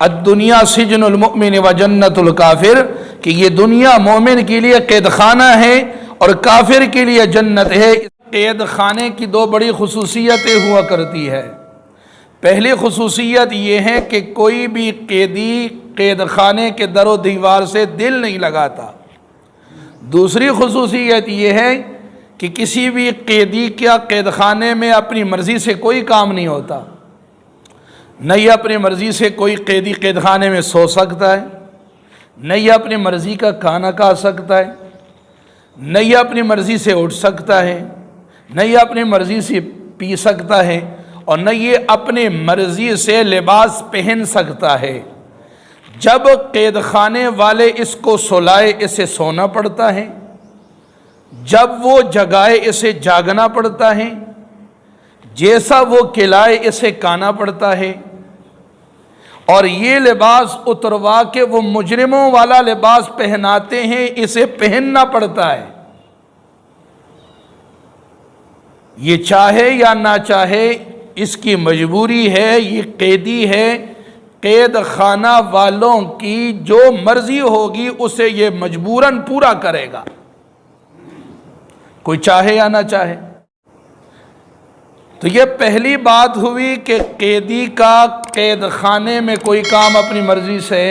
الدنیا سجن المؤمن و جنت الکافر، کہ یہ دنیا مومن کے لیے قید خانہ ہے اور کافر کے لیے جنت ہے۔ قید خانے کی دو بڑی خصوصیتیں ہوا کرتی ہے۔ پہلی خصوصیت یہ ہے کہ کوئی بھی قیدی قید خانے کے در و دیوار سے دل نہیں لگاتا۔ دوسری خصوصیت یہ ہے کہ کسی بھی قیدی کیا قید خانے میں اپنی مرضی سے کوئی کام نہیں ہوتا۔ نہ یہ اپنی مرضی سے کوئی قیدی قید خانے میں سو سکتا ہے، نہ یہ اپنی مرضی کا کھانا کھا سکتا ہے، نہ یہ اپنی مرضی سے اٹھ سکتا ہے، نہ یہ اپنی مرضی سے پی سکتا ہے، اور نہ یہ اپنی مرضی سے لباس پہن سکتا ہے۔ جب قید خانے والے اس کو سلائے اسے سونا پڑتا ہے، جب وہ جگائے اسے جاگنا پڑتا ہے، جیسا وہ کھلائے اسے کھانا پڑتا ہے، اور یہ لباس اتروا کے وہ مجرموں والا لباس پہناتے ہیں، اسے پہننا پڑتا ہے۔ یہ چاہے یا نہ چاہے اس کی مجبوری ہے، یہ قیدی ہے۔ قید خانہ والوں کی جو مرضی ہوگی اسے یہ مجبوراً پورا کرے گا، کوئی چاہے یا نہ چاہے۔ تو یہ پہلی بات ہوئی کہ قیدی کا قید خانے میں کوئی کام اپنی مرضی سے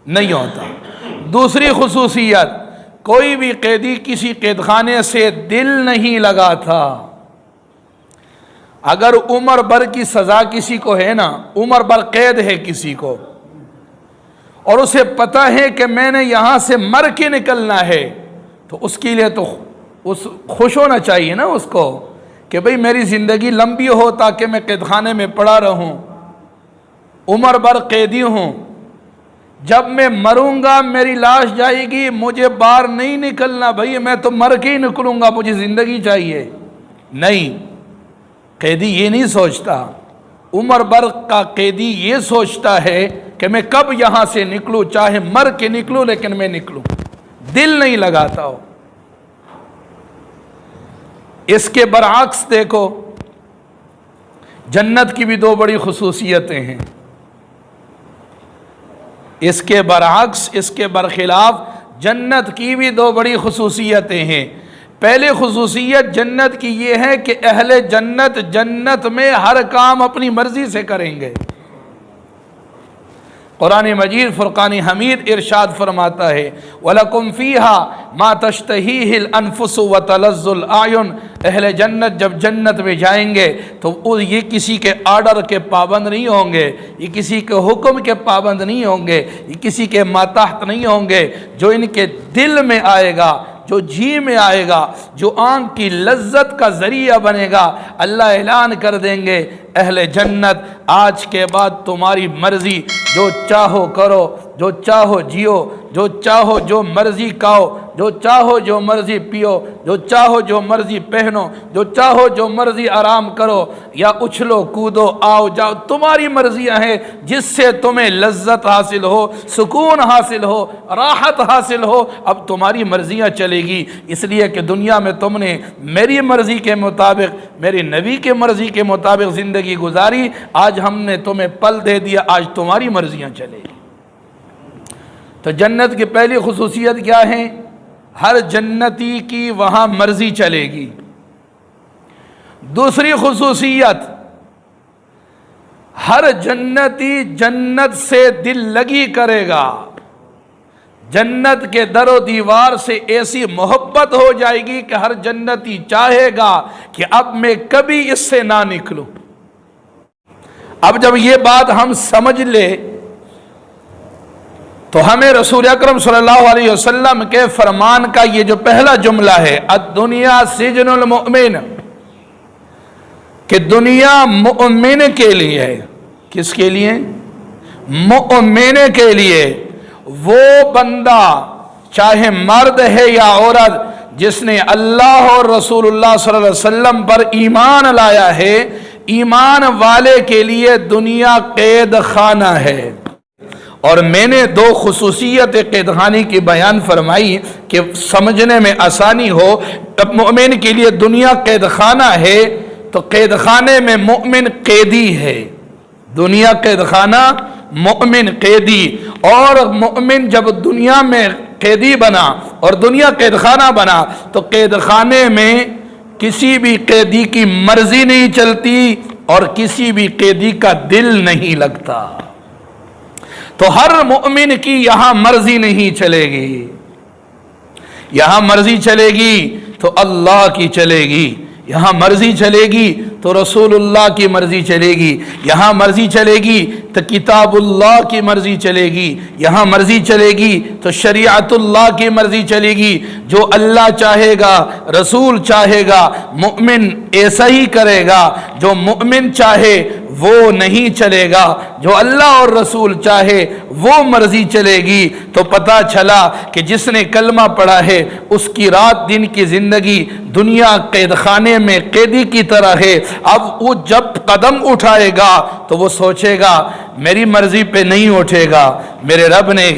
نہیں ہوتا۔ دوسری خصوصیت، کوئی بھی قیدی کسی قید خانے سے دل نہیں لگا تھا۔ اگر عمر بھر کی سزا کسی کو ہے نا، عمر بھر قید ہے کسی کو، اور اسے پتہ ہے کہ میں نے یہاں سے مر کے نکلنا ہے، تو اس کے لیے تو خوش ہونا چاہیے نا اس کو کہ بھئی میری زندگی لمبی ہو تاکہ میں قید خانے میں پڑا رہوں، عمر بھر قیدی ہوں، جب میں مروں گا میری لاش جائے گی، مجھے باہر نہیں نکلنا، بھئی میں تو مر کے ہی نکلوں گا، مجھے زندگی چاہیے۔ نہیں، قیدی یہ نہیں سوچتا۔ عمر بھر کا قیدی یہ سوچتا ہے کہ میں کب یہاں سے نکلوں، چاہے مر کے نکلوں لیکن میں نکلوں، دل نہیں لگاتا ہو۔ اس کے برعکس دیکھو، جنت کی بھی دو بڑی خصوصیتیں ہیں۔ اس کے برعکس، اس کے برخلاف جنت کی بھی دو بڑی خصوصیتیں ہیں۔ پہلی خصوصیت جنت کی یہ ہے کہ اہل جنت جنت میں ہر کام اپنی مرضی سے کریں گے۔ قرآن مجید فرقان حمید ارشاد فرماتا ہے وَلَكُمْ فِيهَا مَا تَشْتَهِيهِ الْأَنفُسُ وَتَلَذُّ الْأَعْيُنُ۔ اہل جنت جب جنت میں جائیں گے تو یہ کسی کے آرڈر کے پابند نہیں ہوں گے، یہ کسی کے حکم کے پابند نہیں ہوں گے، یہ کسی کے ماتحت نہیں ہوں گے۔ جو ان کے دل میں آئے گا، جو جی میں آئے گا، جو آنکھ کی لذت کا ذریعہ بنے گا، اللہ اعلان کر دیں گے اہل جنت آج کے بعد تمہاری مرضی، جو چاہو کرو، جو چاہو جیو، جو چاہو جو مرضی کھاؤ، جو چاہو جو مرضی پیو، جو چاہو جو مرضی پہنو، جو چاہو جو مرضی آرام کرو، یا اچھلو کودو آؤ جاؤ، تمہاری مرضیاں ہیں، جس سے تمہیں لذت حاصل ہو، سکون حاصل ہو، راحت حاصل ہو، اب تمہاری مرضیاں چلے گی۔ اس لیے کہ دنیا میں تم نے میری مرضی کے مطابق، میری نبی کے مرضی کے مطابق زندگی گزاری، آج ہم نے تمہیں پل دے دیا، آج تمہاری مرضیاں چلے گی۔ تو جنت کی پہلی خصوصیت کیا ہے؟ ہر جنتی کی وہاں مرضی چلے گی۔ دوسری خصوصیت، ہر جنتی جنت سے دل لگی کرے گا، جنت کے در و دیوار سے ایسی محبت ہو جائے گی کہ ہر جنتی چاہے گا کہ اب میں کبھی اس سے نہ نکلوں۔ اب جب یہ بات ہم سمجھ لے تو ہمیں رسول اکرم صلی اللہ علیہ وسلم کے فرمان کا یہ جو پہلا جملہ ہے الدنیا سجن المؤمن، کہ دنیا مؤمن کے لیے ہے۔ کس کے لیے؟ مؤمن کے لیے۔ وہ بندہ چاہے مرد ہے یا عورت جس نے اللہ اور رسول اللہ صلی اللہ علیہ وسلم پر ایمان لایا ہے، ایمان والے کے لیے دنیا قید خانہ ہے۔ اور میں نے دو خصوصیت قید خانے کی بیان فرمائی کہ سمجھنے میں آسانی ہو۔ اب مومن کے لیے دنیا قید خانہ ہے تو قید خانے میں مومن قیدی ہے۔ دنیا قید خانہ، मोमिन कैदी, और मोमिन जब दुनिया में कैदी बना और दुनिया कैद खाना बना तो कैद खाने में किसी भी कैदी की मर्जी नहीं चलती और किसी भी कैदी का दिल नहीं लगता। तो हर मोमिन की यहां मर्जी नहीं चलेगी, यहां मर्जी चलेगी तो अल्लाह की चलेगी, यहां मर्जी चलेगी तो रसूलुल्लाह की मर्जी चलेगी, यहां मर्जी चलेगी तो किताबुल्लाह की मर्जी चलेगी, यहां मर्जी चलेगी तो शरीअतुल्लाह की मर्जी चलेगी। जो अल्लाह चाहेगा, रसूल चाहेगा, मुमिन ऐसा ही करेगा। जो मुमिन चाहे वो नहीं चलेगा, जो अल्लाह और रसूल चाहे वो मर्जी चलेगी। तो पता चला कि जिसने कलमा पढ़ा है उसकी रात दिन की जिंदगी दुनिया कैद खाने में कैदी की तरह है। अब वो जब कदम उठाएगा तो वो सोचेगा मेरी मर्जी पे नहीं उठेगा, मेरे रब ने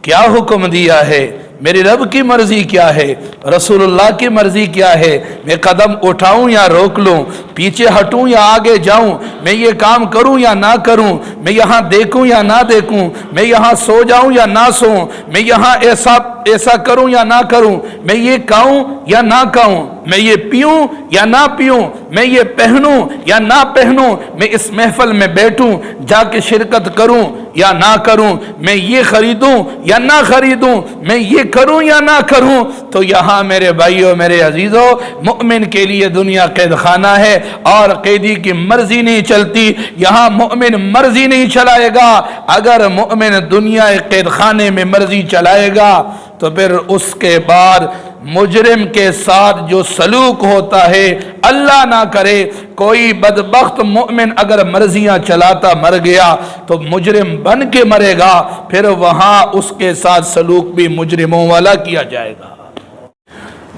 क्या हुक्म दिया है, मेरी रब की मर्जी क्या है, रसूलुल्लाह की मर्जी क्या है, मैं कदम उठाऊं या रोक लूं, पीछे हटूं या आगे जाऊं, मैं ये काम करूं या ना करूं, मैं यहाँ देखूं या ना देखूं, मैं यहाँ सो जाऊं या ना सोऊं, मैं यहाँ ऐसा करूं या ना करूं, मैं ये खाऊं या ना खाऊं, मैं ये पीऊं या ना पीऊं, मैं ये पहनूं या ना पहनूं, मैं इस महफिल में बैठूं जाके शिरकत करूं या ना करूं, मैं ये खरीदूं या ना खरीदूं, मैं ये करूं या ना करूं। तो यहाँ मेरे भाइयों, मेरे अजीजों, मुमिन के लिए दुनिया कैद खाना है और कैदी की मर्जी नहीं चलती। यहाँ मुमिन मर्जी नहीं चलाएगा। अगर मुमिन दुनिया कैद खाने में मर्जी चलाएगा तो फिर उसके बाद मुजरिम के साथ जो सलूक होता है, अल्लाह ना करे कोई बदबख्त मुमिन अगर मर्जियां चलाता मर गया तो मुजरिम बन के मरेगा, फिर वहां उसके साथ सलूक भी मुजरिमों वाला किया जाएगा।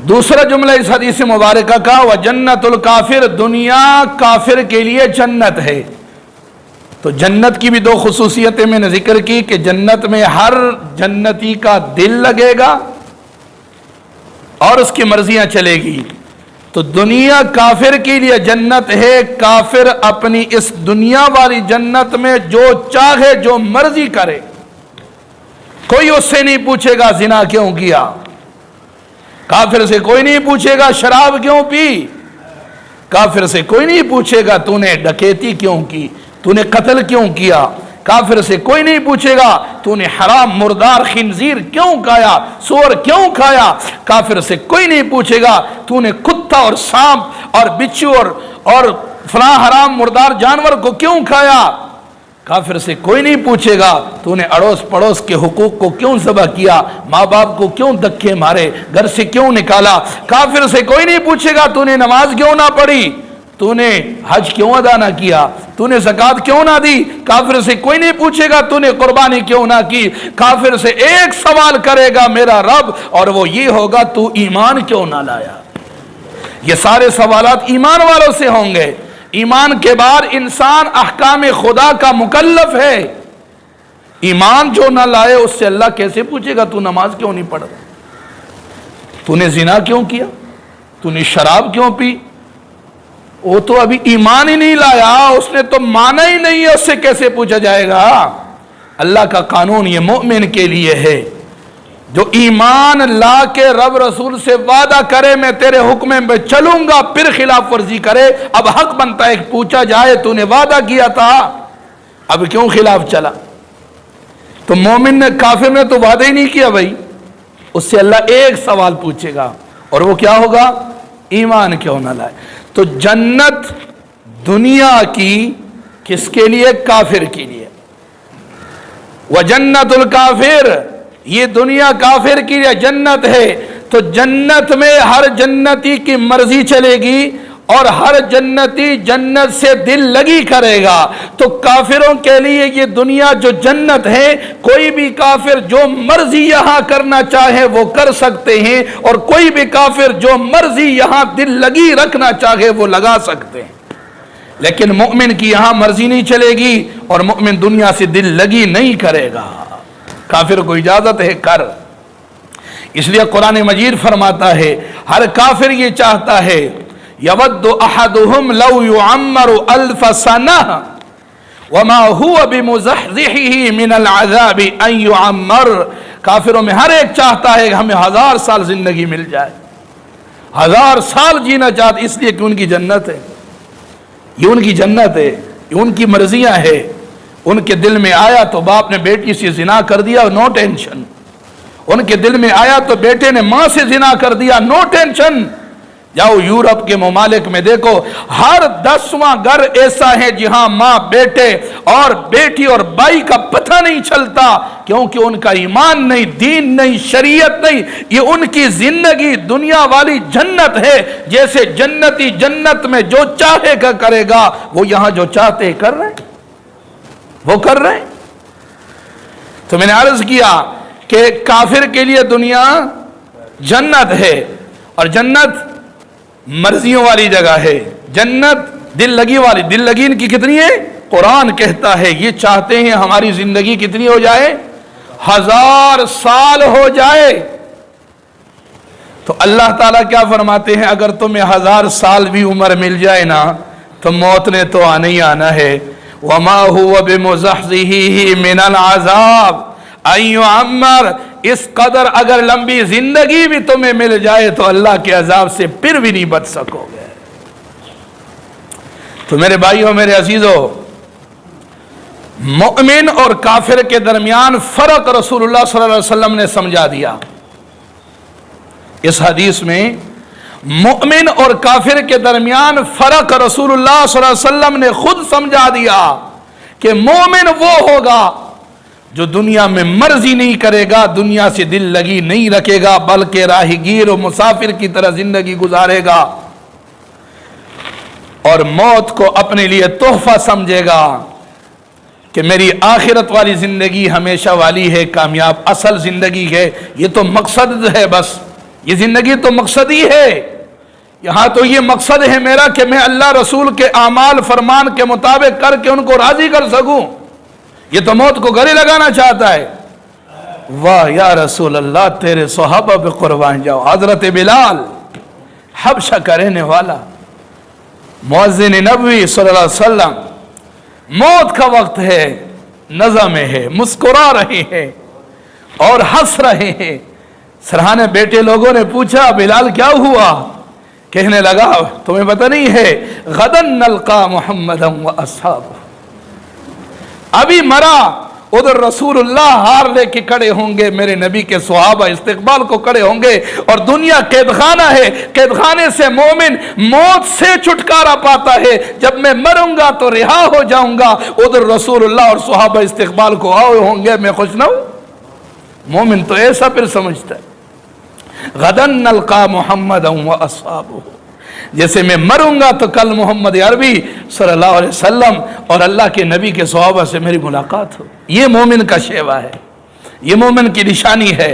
दूसरा जुमला इस हदीस मुबारक का, व जन्नतुल काफिर, दुनिया काफिर के लिए जन्नत है। तो जन्नत की भी दो खुसूसियतें मैंने जिक्र की कि जन्नत में हर जन्नती का दिल लगेगा और उसकी मर्जियां चलेगी। तो दुनिया काफिर के लिए जन्नत है। काफिर अपनी इस दुनिया वाली जन्नत में जो चाहे जो मर्जी करे, कोई उससे नहीं पूछेगा जिना क्यों किया, काफिर से कोई नहीं पूछेगा शराब क्यों पी, काफिर से कोई नहीं पूछेगा तूने डकैती क्यों की, तूने कत्ल क्यों किया, काफिर से कोई नहीं पूछेगा तूने हराम मुर्दार खिंजीर क्यों खाया, सूअर क्यों खाया, काफिर से कोई नहीं पूछेगा तूने कुत्ता और सांप और बिच्छू और फलां हराम मुर्दार जानवर को क्यों खाया, काफिर से कोई नहीं पूछेगा तूने अड़ोस पड़ोस के हुकूक को क्यों ज़बह किया, माँ बाप को क्यों धक्के मारे, घर से क्यों निकाला, काफिर से कोई नहीं पूछेगा तूने नमाज क्यों ना पढ़ी, तूने हज क्यों अदा ना किया, तूने ज़कात क्यों ना दी, काफिर से कोई नहीं पूछेगा तूने कुर्बानी क्यों ना की। काफिर से एक सवाल करेगा मेरा रब, और वो ये होगा तू ईमान क्यों ना लाया। ये सारे सवालात ईमान वालों से होंगे। ईमान के बाद इंसान अहकाम खुदा का मुकल्लफ है। ईमान जो ना लाए उससे अल्लाह कैसे पूछेगा तू नमाज क्यों नहीं पढ़, तूने जिना क्यों किया, तूने शराब क्यों पी। वो तो अभी ईमान ही नहीं लाया, उसने तो माना ही नहीं है, उससे कैसे पूछा जाएगा। अल्लाह का कानून ये मोमिन के लिए है। जो ईमान ला के रब रसूल से वादा करे मैं तेरे हुक्म में चलूंगा, फिर खिलाफ वर्जी करे, अब हक बनता है पूछा जाए तूने वादा किया था अब क्यों खिलाफ चला। तो मोमिन ने, काफिर ने तो वादा ही नहीं किया भाई, उससे अल्लाह एक सवाल पूछेगा और वो क्या होगा, ईमान क्यों ना लाए। तो जन्नत दुनिया की किसके लिए, काफिर के लिए। वह जन्नतुल काफिर, ये दुनिया काफिर की लिए जन्नत है। तो जन्नत में हर जन्नती की मर्जी चलेगी और हर जन्नती जन्नत से दिल लगी करेगा। तो काफिरों के लिए ये दुनिया जो जन्नत है, कोई भी काफिर जो मर्जी यहां करना चाहे वो कर सकते हैं, और कोई भी काफिर जो मर्जी यहां दिल लगी रखना चाहे वो लगा सकते हैं। लेकिन मुमिन की यहां मर्जी नहीं चलेगी और मुमिन दुनिया से दिल लगी नहीं करेगा। काफिर को इजाजत है कर। इसलिए कुरान मजीद फरमाता है हर काफिर ये चाहता है, यवद्दु अहदुहुम लौ युअम्मरु अल्फ सनह वमा हुवा बिमुज़हज़िही मिनल अज़ाबि अन युअम्मर। काफिरों में हर एक चाहता है कि हमें 1000 साल जिंदगी मिल जाए, 1000 साल जीना चाहते, इसलिए कि उनकी जन्नत है, ये उनकी जन्नत है, ये उनकी मर्जियां है। उनके दिल में आया तो बाप ने बेटी से जिना कर दिया, नो टेंशन। उनके दिल में आया तो बेटे ने मां से जिना कर दिया, नो टेंशन। जाओ यूरोप के ममालिक में देखो, हर 10वां घर ऐसा है जहां मां बेटे और बेटी और बाई का पता नहीं चलता, क्योंकि उनका ईमान नहीं, दीन नहीं, शरीयत नहीं। ये उनकी जिंदगी दुनिया वाली जन्नत है। जैसे जन्नती जन्नत में जो चाहेगा करेगा, वो यहां जो चाहते कर रहे हैं, वो कर रहे हैं। तो मैंने अर्ज किया कि काफिर के लिए दुनिया जन्नत है, और जन्नत मर्जियों वाली जगह है, जन्नत दिल लगी वाली। दिल लगी इनकी कितनी है? कुरान कहता है ये चाहते हैं हमारी जिंदगी कितनी हो जाए? 1000 साल हो जाए। तो अल्लाह ताला क्या फरमाते हैं, अगर तुम्हें 1000 साल भी उम्र मिल जाए ना, तो मौत ने तो आना ही आना है। वमा हुवा बिमुज़हज़िही मिनल अज़ाब अन युअम्मर। इस कदर अगर लंबी जिंदगी भी तुम्हें मिल जाए तो अल्लाह के अजाब से फिर भी नहीं बच सकोगे। तो मेरे भाइयों, मेरे अजीजों, मुअमिन और काफिर के दरमियान फर्क रसूलुल्लाह सल्लल्लाहु अलैहि वसल्लम ने समझा दिया। इस हदीस में मुअमिन और काफिर के दरमियान फर्क रसूलुल्लाह सल्लल्लाहु अलैहि वसल्लम ने खुद समझा दिया कि मोमिन वो होगा जो दुनिया में मर्जी नहीं करेगा, दुनिया से दिल लगी नहीं रखेगा, बल्कि राहगीर और मुसाफिर की तरह जिंदगी गुजारेगा और मौत को अपने लिए तोहफा समझेगा कि मेरी आखिरत वाली जिंदगी हमेशा वाली है, कामयाब असल जिंदगी है। ये तो मकसद है, बस ये जिंदगी तो मकसद ही है। यहां तो ये मकसद है मेरा कि मैं अल्लाह रसूल के आमाल फरमान के मुताबिक करके उनको राजी कर सकूं। ये तो मौत को गले लगाना चाहता है। वाह या रसूल अल्लाह, तेरे सहाबा पे कुर्बान जाओ। हजरत बिलाल, हबशा का रहने वाला, मुअज्जिन नबवी सल्लल्लाहु अलैहि वसल्लम, मौत का वक्त है, नज़ा में है, मुस्कुरा रहे हैं और हंस रहे हैं। सरहाने बेटे लोगों ने पूछा, बिलाल क्या हुआ? कहने लगा, तुम्हें पता नहीं है, गदन नल्का मुहम्मदन व अस्हाबहु। अभी मरा, उधर रसूलुल्लाह हार लेके खड़े होंगे, मेरे नबी के सहाबा इस्तिकबाल को खड़े होंगे, और दुनिया कैदखाना है। कैदखाने से मोमिन मौत से छुटकारा पाता है। जब मैं मरूंगा तो रिहा हो जाऊंगा, उधर रसूलुल्लाह और सहाबा इस्तिकबाल को आए होंगे, मैं खुश ना हूं। मोमिन तो ऐसा फिर समझता है, गदन नल्का मुहम्मदन व अस्हाबहु, जैसे मैं मरूंगा तो कल मोहम्मद अरबी सल्लल्लाहु अलैहि वसल्लम और अल्लाह के नबी के सहाबा से मेरी मुलाकात हो। ये मोमिन का शेवा है, ये मोमिन की निशानी है।